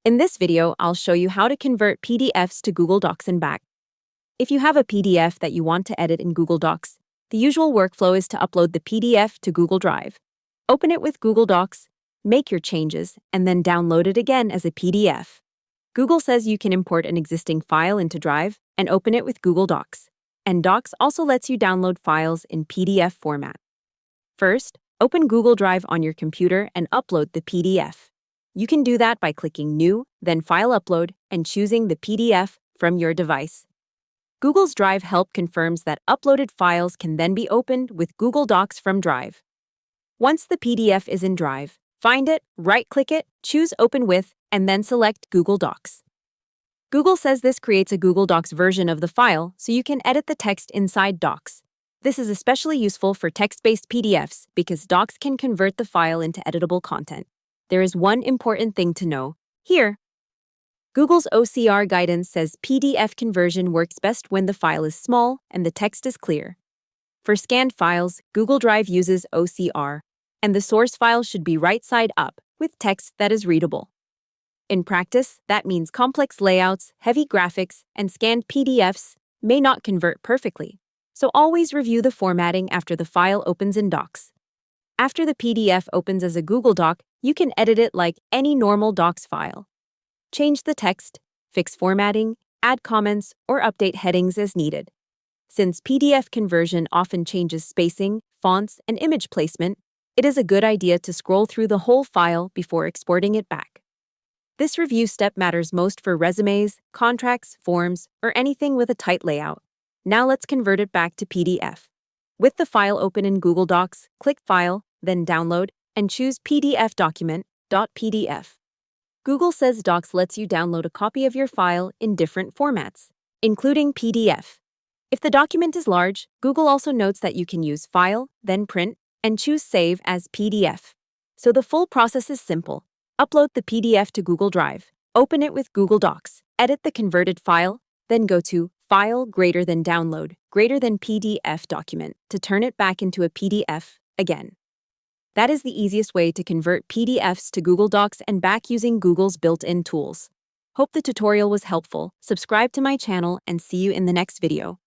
In this video, I'll show you how to convert PDFs to Google Docs and back. If you have a PDF that you want to edit in Google Docs, the usual workflow is to upload the PDF to Google Drive. Open it with Google Docs, make your changes, and then download it again as a PDF. Google says you can import an existing file into Drive and open it with Google Docs. And Docs also lets you download files in PDF format. First, open Google Drive on your computer and upload the PDF. You can do that by clicking New, then File Upload, and choosing the PDF from your device. Google's Drive Help confirms that uploaded files can then be opened with Google Docs from Drive. Once the PDF is in Drive, find it, right-click it, choose Open With, and then select Google Docs. Google says this creates a Google Docs version of the file so you can edit the text inside Docs. This is especially useful for text-based PDFs because Docs can convert the file into editable content. There is one important thing to know here. Google's OCR guidance says PDF conversion works best when the file is small and the text is clear. For scanned files, Google Drive uses OCR, and the source file should be right side up with text that is readable. In practice, that means complex layouts, heavy graphics, and scanned PDFs may not convert perfectly, so always review the formatting after the file opens in Docs. After the PDF opens as a Google Doc, you can edit it like any normal Docs file. Change the text, fix formatting, add comments, or update headings as needed. Since PDF conversion often changes spacing, fonts, and image placement, it is a good idea to scroll through the whole file before exporting it back. This review step matters most for resumes, contracts, forms, or anything with a tight layout. Now let's convert it back to PDF. With the file open in Google Docs, click File, then Download, and choose PDF document.pdf. Google says Docs lets you download a copy of your file in different formats, including PDF. If the document is large, Google also notes that you can use File, then Print, and choose Save as PDF. So the full process is simple. Upload the PDF to Google Drive, open it with Google Docs, edit the converted file, then go to File greater than Download greater than PDF document to turn it back into a PDF again. That is the easiest way to convert PDFs to Google Docs and back using Google's built-in tools. Hope the tutorial was helpful. Subscribe to my channel and see you in the next video.